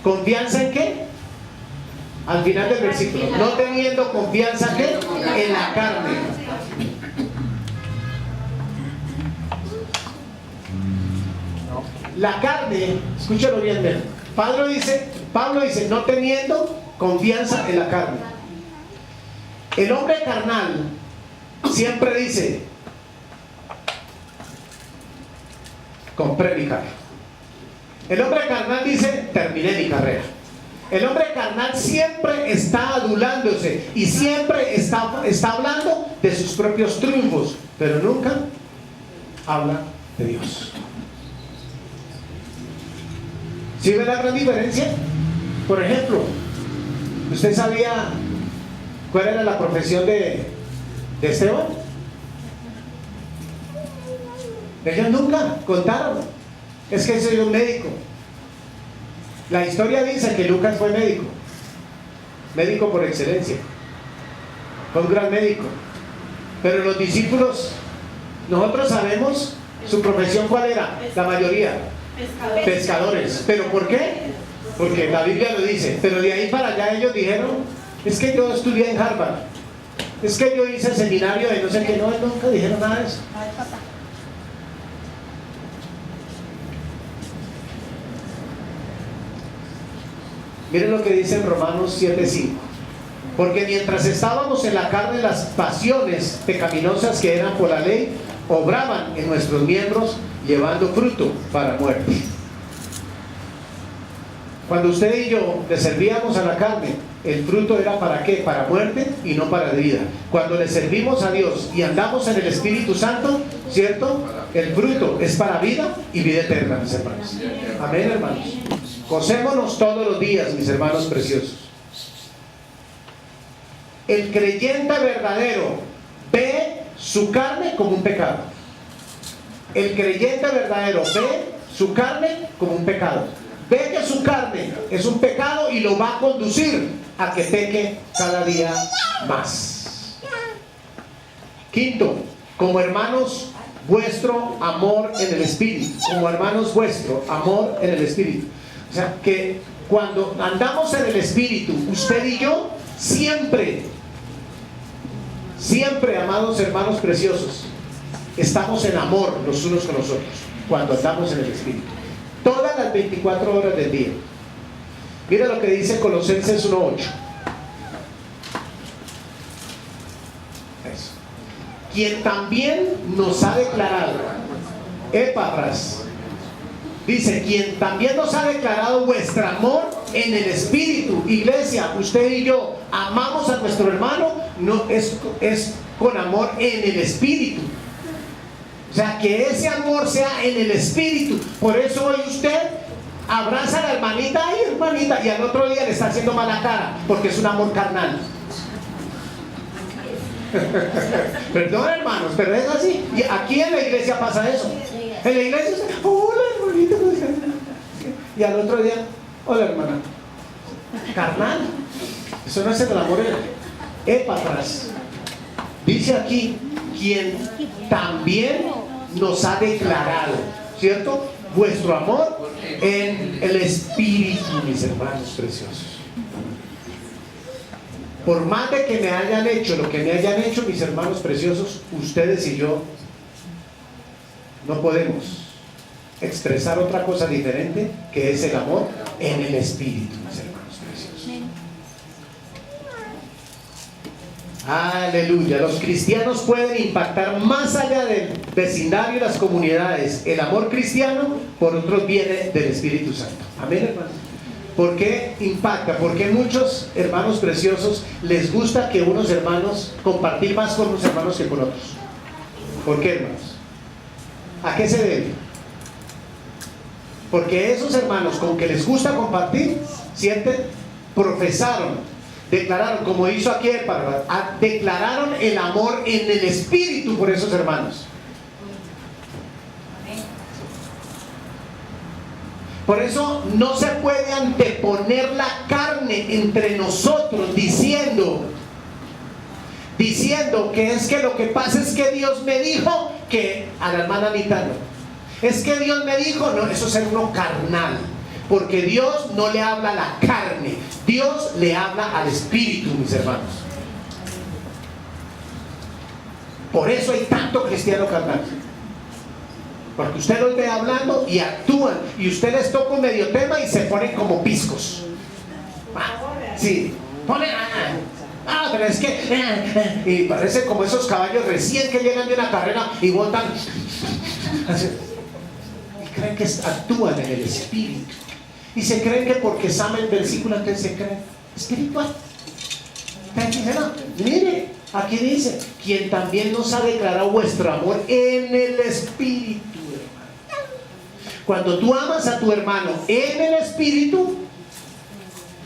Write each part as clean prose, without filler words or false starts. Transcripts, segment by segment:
¿Confianza en qué? Al final del versículo. No teniendo confianza ¿qué? En la carne. La carne, escúchalo bien, ven. Pablo dice, no teniendo confianza en la carne. El hombre carnal siempre dice, compré mi carro. El hombre carnal dice, terminé mi carrera. El hombre carnal siempre está adulándose y siempre está hablando de sus propios triunfos, pero nunca habla de Dios. ¿Sí ve la gran diferencia? Por ejemplo, ¿usted sabía cuál era la profesión de Esteban? Ellos nunca contaron. Es que soy un médico. La historia dice que Lucas fue médico. Médico por excelencia. Fue un gran médico. Pero los discípulos, nosotros sabemos su profesión cuál era, la mayoría. Pescadores. ¿Pero por qué? Porque la Biblia lo dice. Pero de ahí para allá ellos dijeron, es que yo estudié en Harvard, es que yo hice el seminario de no sé qué. No, nunca dijeron nada de eso. Miren lo que dice en Romanos 7:5. Porque mientras estábamos en la carne, las pasiones pecaminosas que eran por la ley obraban en nuestros miembros, llevando fruto para muerte. Cuando usted y yo le servíamos a la carne, el fruto era ¿para qué? Para muerte y no para vida. Cuando le servimos a Dios y andamos en el Espíritu Santo, ¿cierto? El fruto es para vida y vida eterna, mis hermanos. Amén, hermanos. Gocémonos todos los días, mis hermanos preciosos. El creyente verdadero ve su carne como un pecado. El creyente verdadero ve su carne como un pecado. Ve que su carne es un pecado y lo va a conducir a que peque cada día más. Quinto, como hermanos, vuestro amor en el Espíritu. Como hermanos, vuestro amor en el Espíritu. O sea, que cuando andamos en el Espíritu, usted y yo, siempre, amados hermanos preciosos, estamos en amor los unos con los otros, cuando andamos en el Espíritu. Todas las 24 horas del día. Mira lo que dice Colosenses 1:8. Eso. Quien también nos ha declarado, Epafras, dice, quien también nos ha declarado vuestro amor en el Espíritu. Iglesia, usted y yo amamos a nuestro hermano, no es con amor en el Espíritu. O sea, que ese amor sea en el Espíritu. Por eso hoy usted abraza a la hermanita, ay hermanita, y al otro día le está haciendo mala cara, porque es un amor carnal. Perdón, hermanos, pero es así. Y aquí en la iglesia pasa eso. En la iglesia, hola hermanita, y al otro día, hola hermana. Carnal. Eso no es el amor. Epafras dice aquí, quien también nos ha declarado, ¿cierto? Vuestro amor en el Espíritu, mis hermanos preciosos. Por más de que me hayan hecho lo que me hayan hecho, mis hermanos preciosos, ustedes y yo no podemos expresar otra cosa diferente que es el amor en el Espíritu, mis hermanos preciosos. Aleluya. Los cristianos pueden impactar más allá del vecindario y las comunidades. El amor cristiano, por otros, viene del Espíritu Santo. Amén, hermanos. ¿Por qué impacta? Porque muchos hermanos preciosos les gusta que unos hermanos compartir más con unos hermanos que con otros. ¿Por qué, hermanos? ¿A qué se debe? Porque esos hermanos con que les gusta compartir, sienten, profesaron, declararon, como hizo aquí Epafras, declararon el amor en el Espíritu por esos hermanos. Por eso no se puede anteponer la carne entre nosotros diciendo que es que lo que pasa es que Dios me dijo que a la hermana Anita no. Es que Dios me dijo, no, eso es ser uno carnal. Porque Dios no le habla a la carne, Dios le habla al espíritu, mis hermanos. Por eso hay tanto cristiano carnal. Porque usted los ve hablando y actúan, y usted les toca un medio tema y se ponen como piscos. Sí, ponen, pero es que, y parece como esos caballos recién que llegan de una carrera y botan, y creen que actúan en el espíritu, y se creen que porque saben el versículo entonces se creen espiritual. No, mire, aquí dice, quien también nos ha declarado vuestro amor en el espíritu. Cuando tú amas a tu hermano en el espíritu,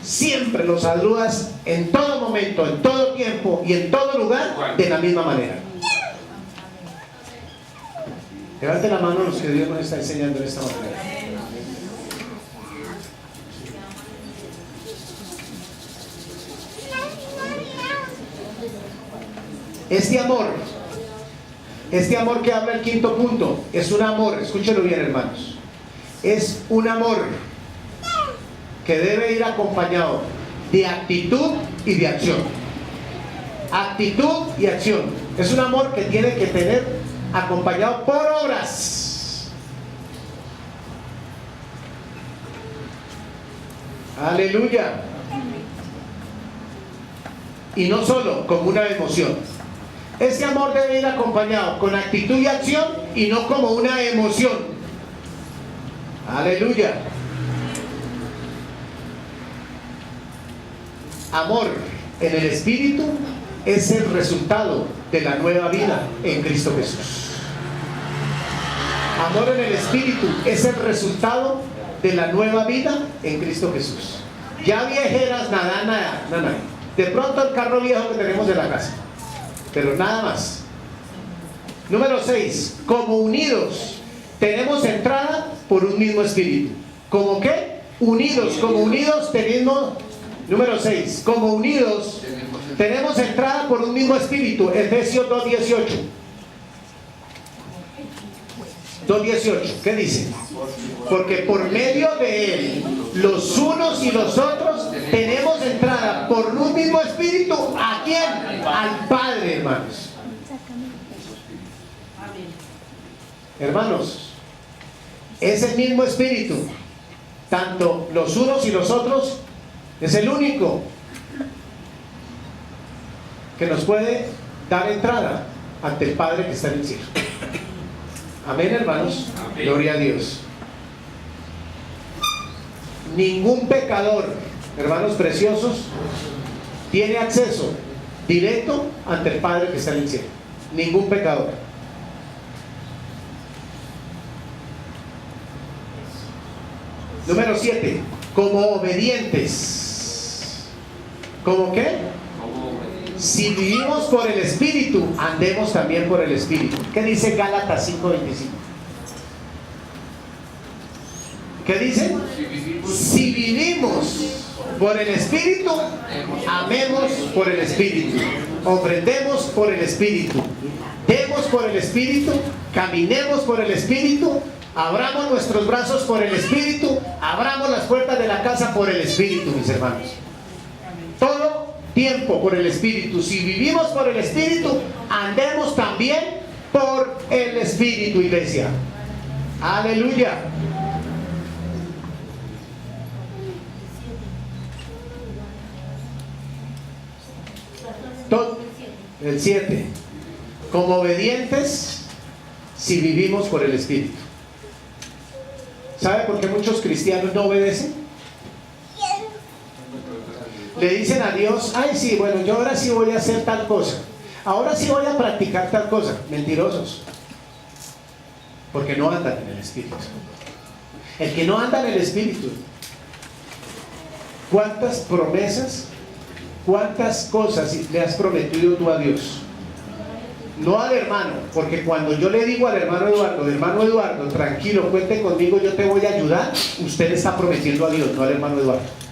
siempre lo saludas en todo momento, en todo tiempo y en todo lugar de la misma manera. Levante la mano a los que Dios nos está enseñando de esta manera. Este amor que habla el quinto punto, es un amor, escúchenlo bien, hermanos. Es un amor que debe ir acompañado de actitud y de acción. Actitud y acción. Es un amor que tiene que tener acompañado por obras. Aleluya. Y no solo como una emoción. Este amor debe ir acompañado con actitud y acción y no como una emoción. Aleluya. Amor en el espíritu es el resultado de la nueva vida en Cristo Jesús. Amor en el espíritu es el resultado de la nueva vida en Cristo Jesús. Ya viejeras, nada. De pronto el carro viejo que tenemos de la casa, pero nada más. Número 6, como unidos tenemos entrada por un mismo espíritu. ¿Cómo qué? Unidos, como unidos tenemos. Número 6, como unidos tenemos entrada por un mismo espíritu. Efesios 2:18. 2:18, ¿qué dice? Porque por medio de él, los unos y los otros tenemos entrada por un mismo espíritu. ¿A quién? Al Padre, hermanos. Hermanos, ese mismo espíritu, tanto los unos y los otros, es el único que nos puede dar entrada ante el Padre que está en el cielo. Amén, hermanos. Amén. Gloria a Dios. Ningún pecador, hermanos preciosos, tiene acceso directo ante el Padre que está en el cielo. Ningún pecador. Número 7, como obedientes. ¿Cómo qué? Si vivimos por el Espíritu, andemos también por el Espíritu. ¿Qué dice Gálatas 5:25? ¿Qué dice? Si vivimos por el Espíritu, amemos por el Espíritu, ofrendemos por el Espíritu, demos por el Espíritu, caminemos por el Espíritu, abramos nuestros brazos por el Espíritu, abramos las puertas de la casa por el Espíritu, mis hermanos. Todo tiempo por el Espíritu. Si vivimos por el Espíritu, andemos también por el Espíritu, iglesia. Aleluya. El 7, como obedientes si vivimos por el Espíritu. ¿Sabe por qué muchos cristianos no obedecen? Le dicen a Dios, ay sí, bueno, yo ahora sí voy a hacer tal cosa, ahora sí voy a practicar tal cosa. Mentirosos, porque no andan en el Espíritu. El que no anda en el Espíritu, ¿cuántas promesas, cuántas cosas le has prometido tú a Dios? No al hermano, porque cuando yo le digo al hermano Eduardo, tranquilo, cuente conmigo, yo te voy a ayudar, usted le está prometiendo a Dios, no al hermano Eduardo.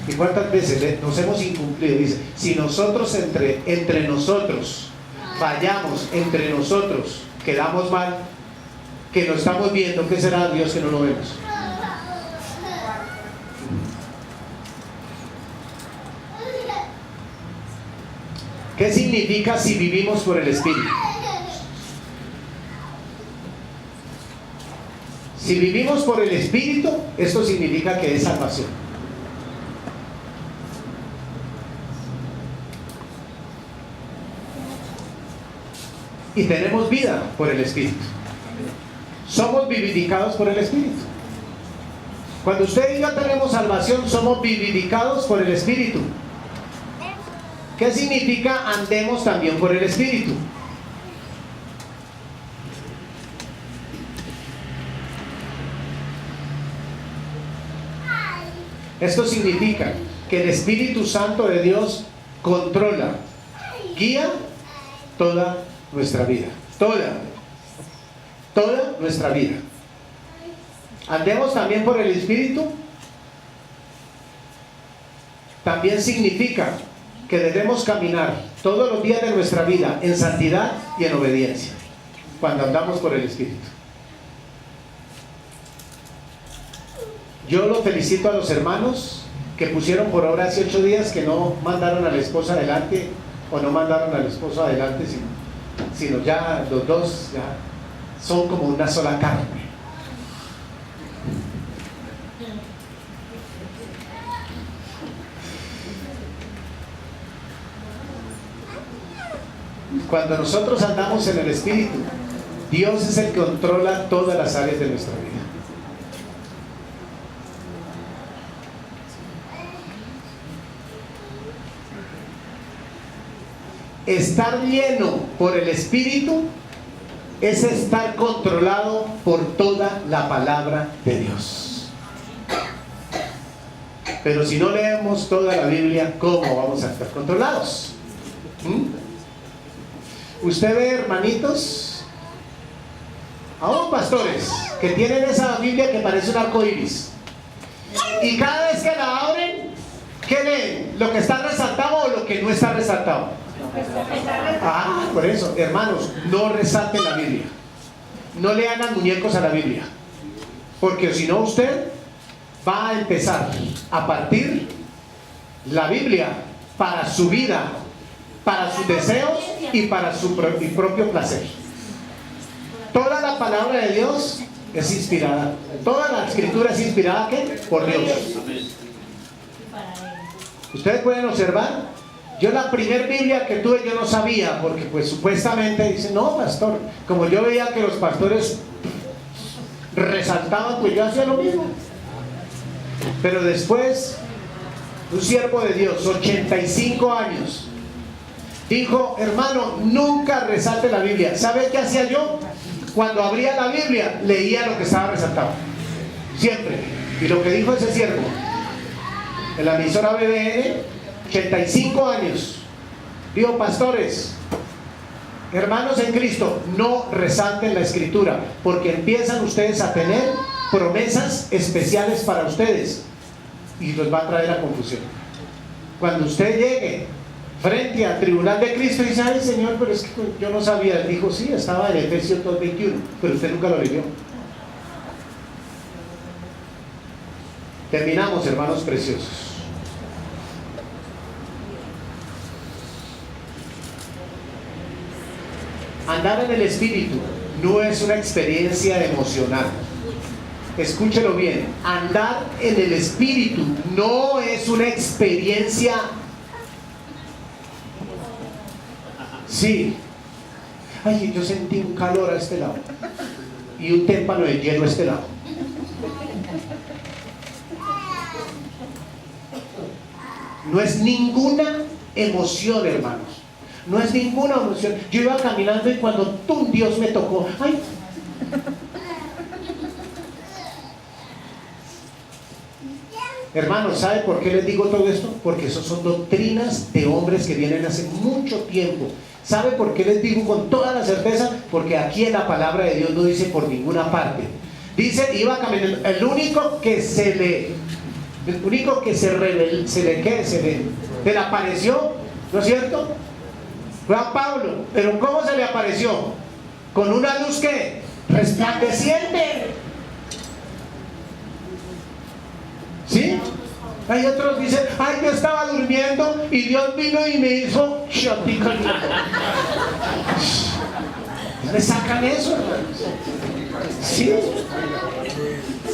¿Y cuántas veces nos hemos incumplido? Dice, si nosotros entre nosotros fallamos, entre nosotros quedamos mal, que lo estamos viendo, ¿qué será Dios que no lo vemos? ¿Qué significa si vivimos por el Espíritu? Si vivimos por el Espíritu, esto significa que es salvación. Y tenemos vida por el Espíritu. Somos vivificados por el Espíritu. Cuando usted y yo tenemos salvación, somos vivificados por el Espíritu. ¿Qué significa andemos también por el Espíritu? Esto significa que el Espíritu Santo de Dios controla, guía toda nuestra vida. Toda nuestra vida. Andemos también por el Espíritu. También significa que debemos caminar todos los días de nuestra vida en santidad y en obediencia cuando andamos por el Espíritu. Yo lo felicito a los hermanos que pusieron por obra hace 8 días que no mandaron a la esposa adelante, o no mandaron al esposo adelante, sino ya los dos ya son como una sola carne. Cuando nosotros andamos en el Espíritu, Dios es el que controla todas las áreas de nuestra vida. Estar lleno por el Espíritu es estar controlado por toda la palabra de Dios. Pero si no leemos toda la Biblia, ¿cómo vamos a estar controlados? Usted ve, hermanitos, aún pastores, que tienen esa Biblia que parece un arco iris, y cada vez que la abren, ¿qué leen? ¿Lo que está resaltado o lo que no está resaltado? Ah, por eso, hermanos, no resalten la Biblia. No le hagan muñecos a la Biblia, porque si no usted va a empezar a partir la Biblia para su vida, para sus deseos y para su propio placer. Toda la palabra de Dios es inspirada. Toda la escritura es inspirada, ¿qué? Por Dios. Ustedes pueden observar. Yo la primer Biblia que tuve yo no sabía, porque pues supuestamente dice, no pastor, como yo veía que los pastores resaltaban, pues yo hacía lo mismo. Pero después, un siervo de Dios, 85 años, dijo, hermano, nunca resalte la Biblia. ¿Sabe qué hacía yo? Cuando abría la Biblia, leía lo que estaba resaltado. Siempre. Y lo que dijo ese siervo, en la emisora BBN, 85 años, digo, pastores, hermanos en Cristo, no resalten la escritura, porque empiezan ustedes a tener promesas especiales para ustedes y los va a traer a confusión. Cuando usted llegue frente al tribunal de Cristo y dice, ay Señor, pero es que yo no sabía, él dijo, sí, estaba en Efesios 2:21, pero usted nunca lo leyó. Terminamos, hermanos preciosos. Andar en el Espíritu no es una experiencia emocional. Escúchelo bien. Andar en el Espíritu no es una experiencia. Sí. Ay, yo sentí un calor a este lado y un témpano de hielo a este lado. No es ninguna emoción, hermanos. No es ninguna emoción. Yo iba caminando y cuando ¡tum! Dios me tocó. ¡Ay! Hermanos, ¿sabe por qué les digo todo esto? Porque eso son doctrinas de hombres que vienen hace mucho tiempo. ¿Sabe por qué les digo con toda la certeza? Porque aquí en la palabra de Dios no dice por ninguna parte. Dice, iba caminando. El único que se le apareció, ¿no es cierto? Fue a Pablo. Pero ¿cómo se le apareció? Con una luz que resplandeciente. ¿Sí? Hay otros que dicen, ay, yo estaba durmiendo y Dios vino y me hizo chatica. ¿Me sacan eso, hermanos? Sí.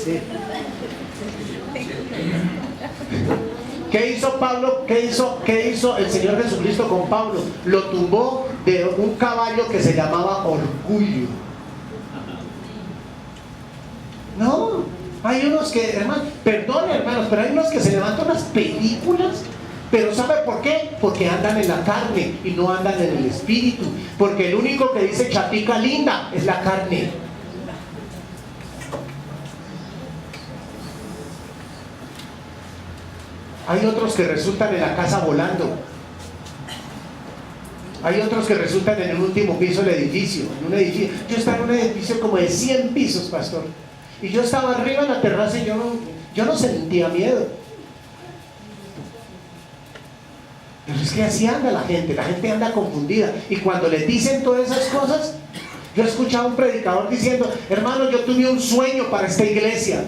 Sí. ¿Qué hizo Pablo? ¿Qué hizo el Señor Jesucristo con Pablo? Lo tumbó de un caballo que se llamaba orgullo. No, hay unos que, hermanos, perdón hermanos, pero hay unos que se levantan unas películas, pero ¿sabe por qué? Porque andan en la carne y no andan en el espíritu. Porque el único que dice chatica linda es la carne. Hay otros que resultan en la casa volando. Hay otros que resultan en el último piso del edificio. Yo estaba en un edificio como de 100 pisos, pastor. Y yo estaba arriba en la terraza y yo no sentía miedo. Pero es que así anda la gente anda confundida. Y cuando le dicen todas esas cosas, yo he escuchado a un predicador diciendo, hermano, yo tuve un sueño para esta iglesia.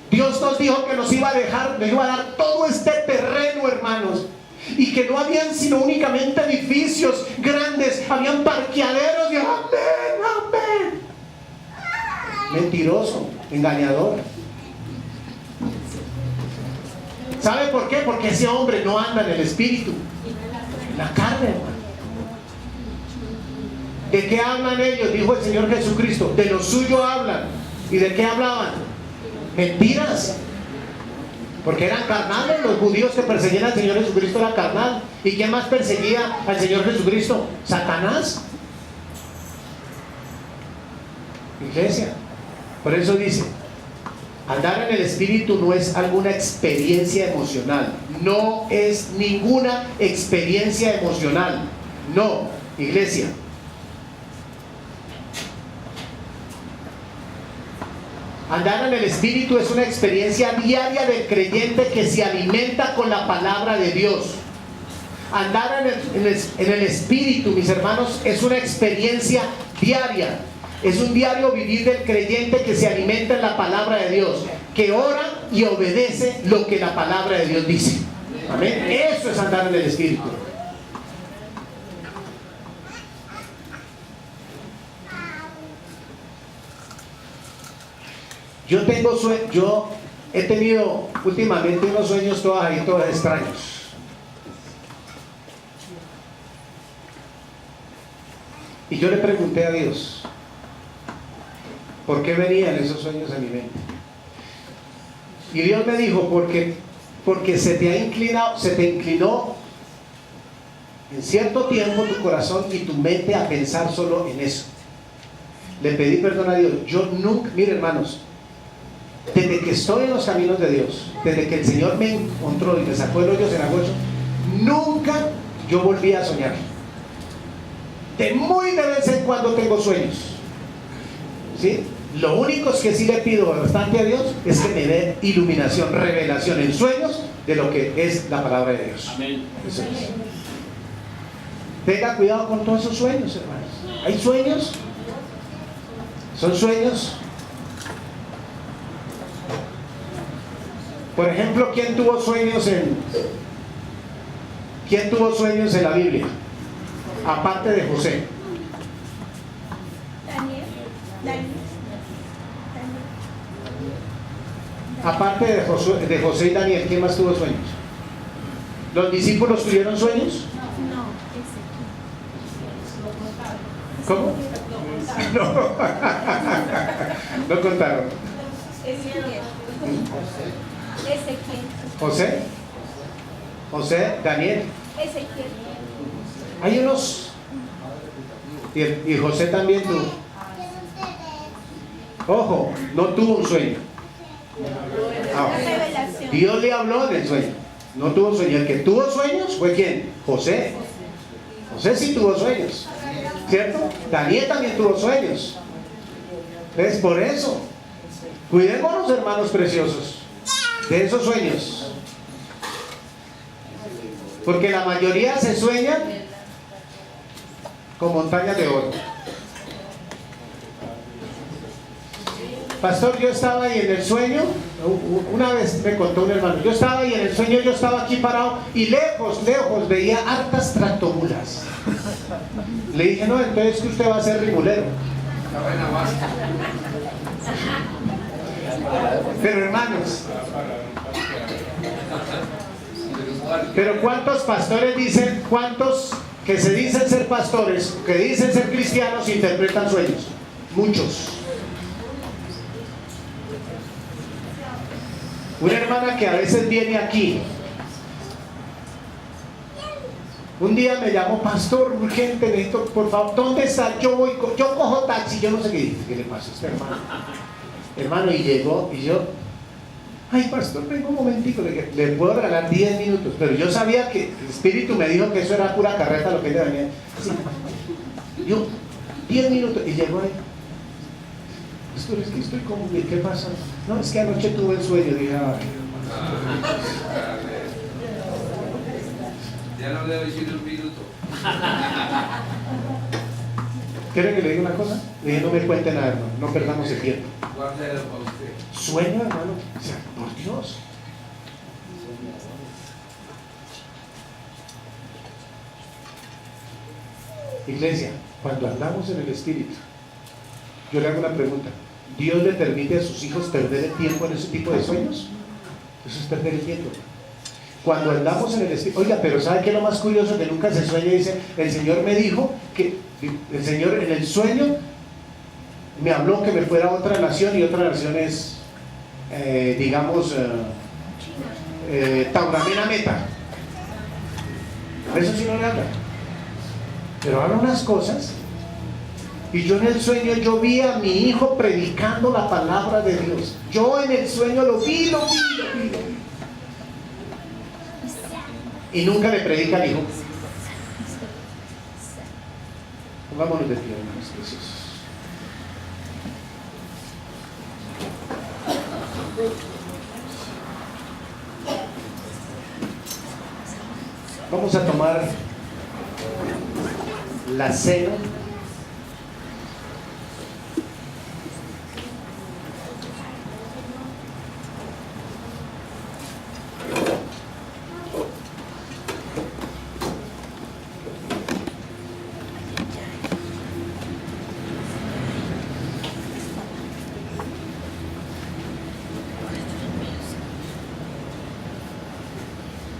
Dios nos dijo que nos iba a dar todo este terreno, hermanos, y que no habían sino únicamente edificios grandes, habían parqueaderos y amén, amén. Mentiroso, engañador. ¿Sabe por qué? Porque ese hombre no anda en el espíritu, en la carne, hermano. ¿De qué hablan ellos? Dijo el Señor Jesucristo. De lo suyo hablan. ¿Y de qué hablaban? Mentiras. Porque eran carnales. Los judíos que perseguían al Señor Jesucristo era carnal. ¿Y quién más perseguía al Señor Jesucristo? Satanás. Iglesia. Por eso dice, andar en el espíritu no es alguna experiencia emocional. No es ninguna experiencia emocional. No, iglesia. Andar en el espíritu es una experiencia diaria del creyente que se alimenta con la palabra de Dios. Andar en el espíritu, mis hermanos, es una experiencia diaria. Es un diario vivir del creyente que se alimenta en la palabra de Dios, que ora y obedece lo que la palabra de Dios dice. Amén. Eso es andar en el espíritu. Yo he tenido últimamente unos sueños todos extraños. Y yo le pregunté a Dios, ¿por qué venían esos sueños a mi mente? Y Dios me dijo, porque se te inclinó en cierto tiempo tu corazón y tu mente a pensar solo en eso. Le pedí perdón a Dios. Yo nunca, mire hermanos, desde que estoy en los caminos de Dios, desde que el Señor me encontró y me sacó el hoyo cenagoso, nunca yo volví a soñar. De vez en cuando tengo sueños, ¿sí? Lo único es que sí le pido bastante a Dios es que me dé iluminación, revelación en sueños de lo que es la palabra de Dios. Amén. Eso es. Tenga cuidado con todos esos sueños, hermanos. Hay sueños, son sueños. Por ejemplo, ¿quién tuvo sueños en la Biblia? Aparte de José. Daniel. Aparte de José y Daniel, ¿quién más tuvo sueños? ¿Los discípulos tuvieron sueños? No. ¿Cómo? No. No contaron. José, Daniel. Hay unos. Y José también tuvo. Ojo, no tuvo un sueño. Dios le habló del sueño. No tuvo sueño. El que tuvo sueños fue ¿quién? José. José sí tuvo sueños, ¿cierto? Daniel también tuvo sueños. Es por eso. Cuidémonos, hermanos preciosos, de esos sueños. Porque la mayoría se sueñan con montañas de oro. pastor, yo estaba ahí en el sueño, una vez me contó un hermano, yo estaba ahí en el sueño, yo estaba aquí parado y lejos veía hartas tractomulas. Le dije, no, entonces que usted va a ser rimulero. Pero hermanos, pero ¿cuántos pastores dicen, cuántos que se dicen ser pastores, que dicen ser cristianos, interpretan sueños? Muchos. Una hermana que a veces viene aquí, un día me llamó, pastor, urgente, necesito, por favor, ¿dónde está? Yo cojo taxi, yo no sé qué le pasa a este hermano. Hermano, y llegó, y yo, ay, pastor, vengo un momentico, le puedo regalar 10 minutos, pero yo sabía que el Espíritu me dijo que eso era pura carreta lo que le venía. Sí. Yo, 10 minutos, y llegó ahí. Pastor, es que estoy como, ¿qué pasa? No, es que anoche tuve el sueño, dije, ay. Ya no le doy sino un minuto. ¿Quiere que le diga una cosa? Le dije, no me cuente nada, hermano, no perdamos el tiempo. Guárdelo para usted. Sueño, hermano, o sea, por Dios. Iglesia, cuando andamos en el Espíritu, yo le hago una pregunta. ¿Dios le permite a sus hijos perder el tiempo en ese tipo de sueños? Eso es perder el tiempo. Cuando andamos en el Espíritu, oiga, pero ¿sabe qué es lo más curioso? Que nunca se sueña y dice, el Señor me dijo que, el Señor en el sueño me habló que me fuera a otra nación, y otra nación es, Tauramena Meta. Eso sí no le habla. Pero habla unas cosas. Y yo en el sueño, yo vi a mi hijo predicando la palabra de Dios. Yo en el sueño lo vi. Y nunca le predica al hijo. Pongámonos de pie, hermanos preciosos. Vamos a tomar la cena.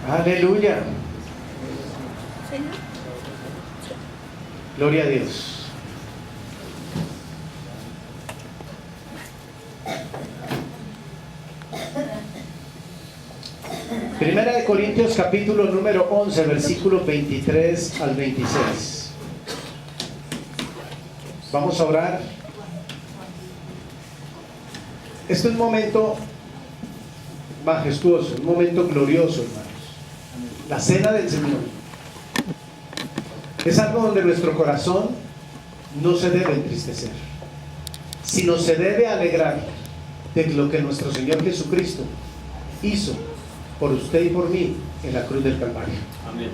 Aleluya. Gloria a Dios. Primera de Corintios capítulo número 11, versículos 23 al 26. Vamos a orar. Este es un momento majestuoso, un momento glorioso, hermanos. La cena del Señor es algo donde nuestro corazón no se debe entristecer, sino se debe alegrar de lo que nuestro Señor Jesucristo hizo por usted y por mí en la cruz del Calvario. Amén.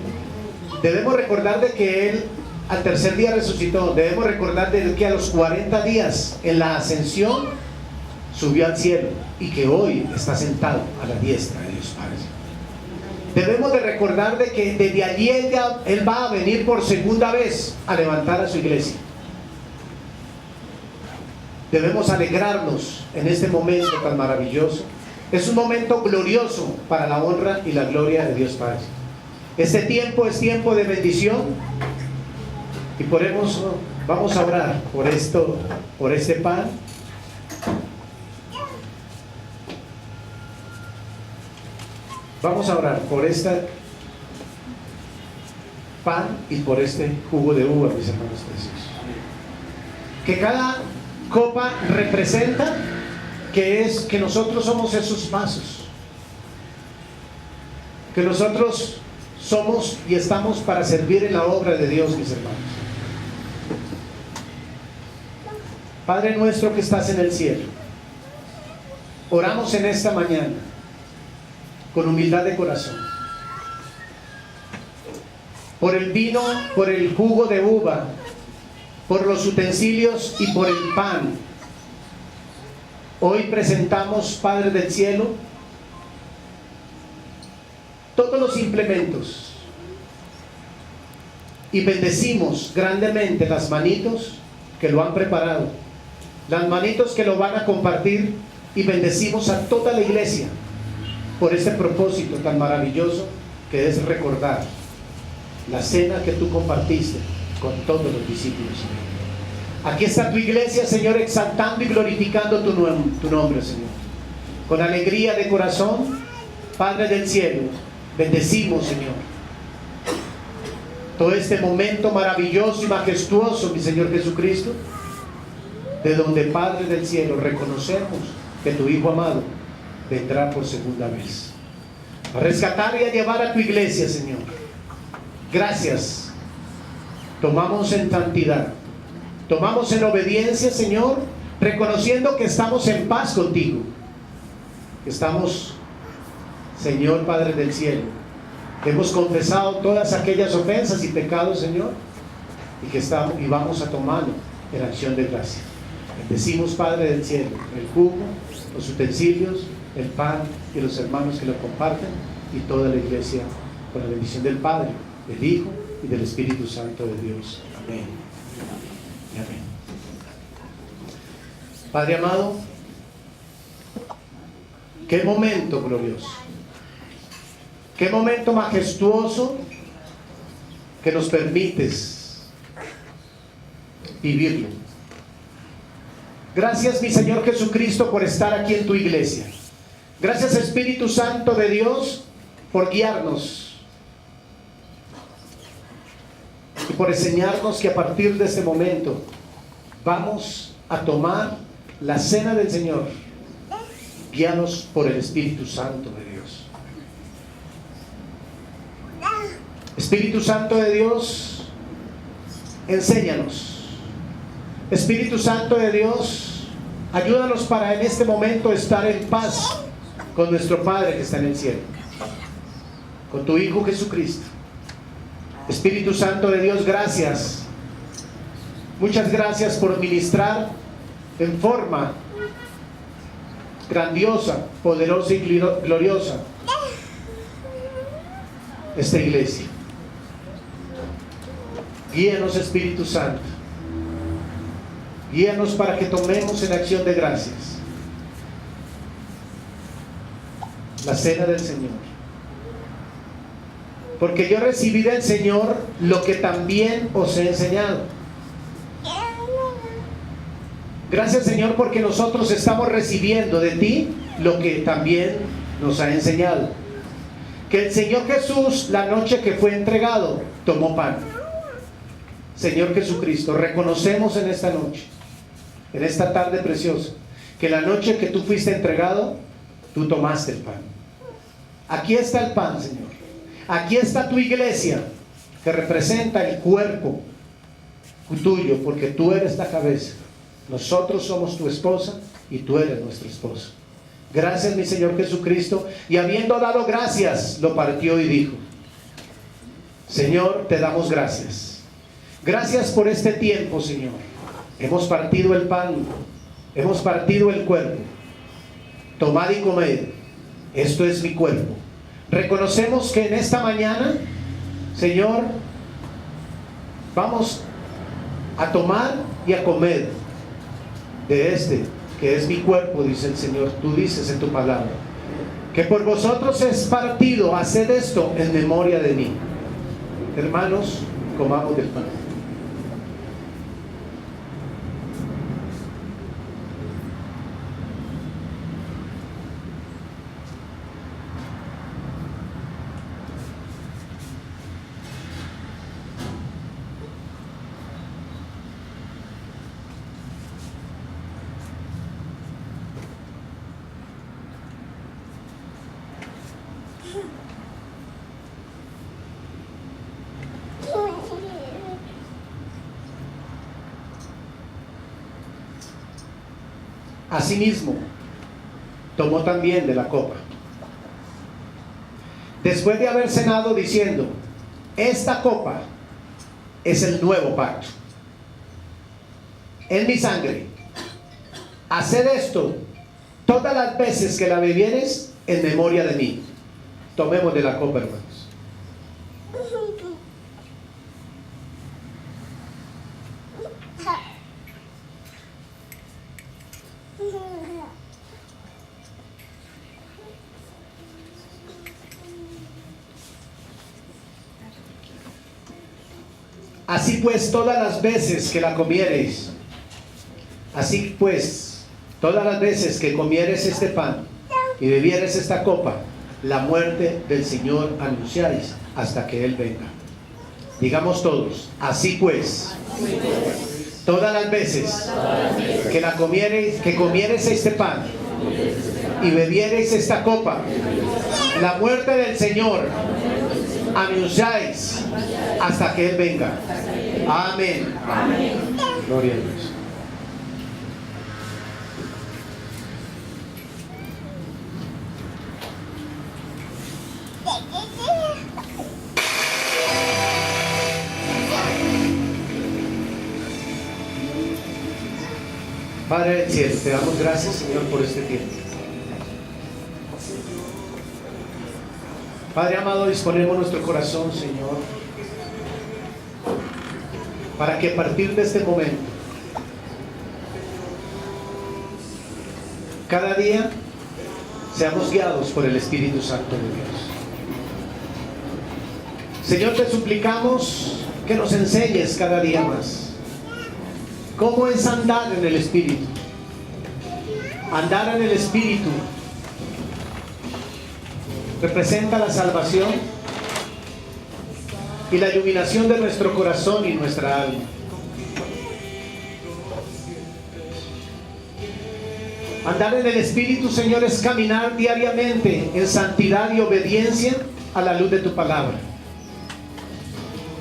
Debemos recordar de que Él al tercer día resucitó. Debemos recordar de que a los 40 días en la ascensión subió al cielo y que hoy está sentado a la diestra de Dios Padre. Debemos de recordar de que desde allí Él va a venir por segunda vez a levantar a su iglesia. Debemos alegrarnos en este momento tan maravilloso. Es un momento glorioso para la honra y la gloria de Dios Padre. Este tiempo es tiempo de bendición y vamos a orar por esto, por este pan. Vamos a orar por este pan y por este jugo de uva, mis hermanos preciosos. Que cada copa representa que nosotros somos esos vasos. Que nosotros somos y estamos para servir en la obra de Dios, mis hermanos. Padre nuestro que estás en el cielo, oramos en esta mañana con humildad de corazón por el vino, por el jugo de uva, por los utensilios y por el pan Hoy presentamos, Padre del cielo, todos los implementos y bendecimos grandemente las manitos que lo han preparado, las manitos que lo van a compartir, y bendecimos a toda la iglesia por este propósito tan maravilloso que es recordar la cena que tú compartiste con todos los discípulos. Aquí está tu iglesia, Señor, exaltando y glorificando tu nombre, Señor. Con alegría de corazón, Padre del cielo, bendecimos, Señor, todo este momento maravilloso y majestuoso, mi Señor Jesucristo, de donde, Padre del cielo, reconocemos que tu Hijo amado vendrá por segunda vez a rescatar y a llevar a tu iglesia, Señor. Gracias. Tomamos en santidad, tomamos en obediencia, Señor, reconociendo que estamos en paz contigo, que estamos, Señor Padre del cielo, hemos confesado todas aquellas ofensas y pecados, Señor, y que estamos y vamos a tomarlo en acción de gracia. Bendecimos, Padre del cielo, el jugo, los utensilios, el pan y los hermanos que lo comparten, y toda la iglesia, con la bendición del Padre, del Hijo y del Espíritu Santo de Dios. Amén. Y amén. Padre amado, qué momento glorioso, qué momento majestuoso que nos permites vivirlo. Gracias, mi Señor Jesucristo, por estar aquí en tu iglesia. Gracias, Espíritu Santo de Dios, por guiarnos y por enseñarnos que a partir de este momento vamos a tomar la cena del Señor, guiados por el Espíritu Santo de Dios. Espíritu Santo de Dios, enséñanos. Espíritu Santo de Dios, ayúdanos para en este momento estar en paz con nuestro Padre que está en el cielo, con tu Hijo Jesucristo. Espíritu Santo de Dios, gracias. Muchas gracias por ministrar en forma grandiosa, poderosa y gloriosa esta iglesia. Guíanos, Espíritu Santo. Guíanos para que tomemos en acción de gracias la cena del Señor. Porque yo recibí del Señor lo que también os he enseñado. Gracias, Señor, porque nosotros estamos recibiendo de ti lo que también nos ha enseñado. Que el Señor Jesús, la noche que fue entregado, tomó pan. Señor Jesucristo, reconocemos en esta noche, en esta tarde preciosa, que la noche que tú fuiste entregado, tú tomaste el pan. Aquí está el pan, Señor. Aquí está tu iglesia, que representa el cuerpo tuyo, porque tú eres la cabeza. Nosotros somos tu esposa y tú eres nuestro esposo. Gracias, mi Señor Jesucristo. Y habiendo dado gracias, lo partió y dijo: Señor, te damos gracias. Gracias por este tiempo, Señor. Hemos partido el pan, hemos partido el cuerpo. Tomad y comed, esto es mi cuerpo. Reconocemos que en esta mañana, Señor, vamos a tomar y a comer de este, que es mi cuerpo, dice el Señor. Tú dices en tu palabra que por vosotros es partido, haced esto en memoria de mí. Hermanos, comamos del pan. Asimismo, tomó también de la copa, después de haber cenado, diciendo: esta copa es el nuevo pacto en mi sangre. Haced esto todas las veces que la bebieres en memoria de mí. Tomemos de la copa, hermanos. Así pues, todas las veces que la comiereis, así pues, todas las veces que comieres este pan y bebieres esta copa, la muerte del Señor anunciáis hasta que Él venga. Digamos todos, así pues, todas las veces que comiereis este pan y bebiereis esta copa, la muerte del Señor anunciáis hasta que Él venga. Amén. Amén. Gloria a Dios. Padre del cielo, te damos gracias, Señor, por este tiempo. Padre amado, disponemos nuestro corazón, Señor, para que a partir de este momento, cada día, seamos guiados por el Espíritu Santo de Dios. Señor, te suplicamos que nos enseñes cada día más cómo es andar en el Espíritu. Andar en el Espíritu representa la salvación y la iluminación de nuestro corazón y nuestra alma. Andar en el Espíritu, Señor, es caminar diariamente en santidad y obediencia a la luz de tu palabra.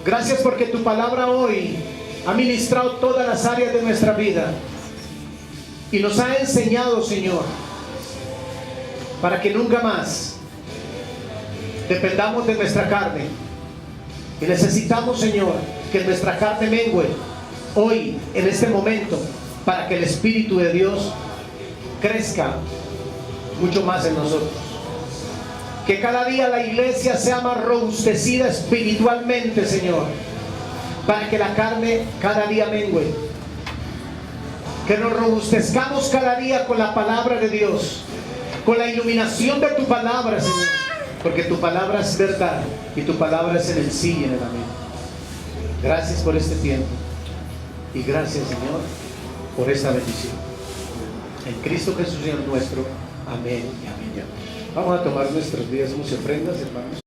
Gracias porque tu palabra hoy ha ministrado todas las áreas de nuestra vida y nos ha enseñado, Señor, para que nunca más dependamos de nuestra carne. Y necesitamos, Señor, que nuestra carne mengue hoy, en este momento, para que el Espíritu de Dios crezca mucho más en nosotros. Que cada día la iglesia sea más robustecida espiritualmente, Señor, para que la carne cada día mengue. Que nos robustezcamos cada día con la palabra de Dios, con la iluminación de tu palabra, Señor, porque tu palabra es verdad y tu palabra es en el sí y en el amén. Gracias por este tiempo y gracias, Señor, por esta bendición. En Cristo Jesús, Señor nuestro. Amén y amén. Vamos a tomar nuestros diezmos y ofrendas, hermanos.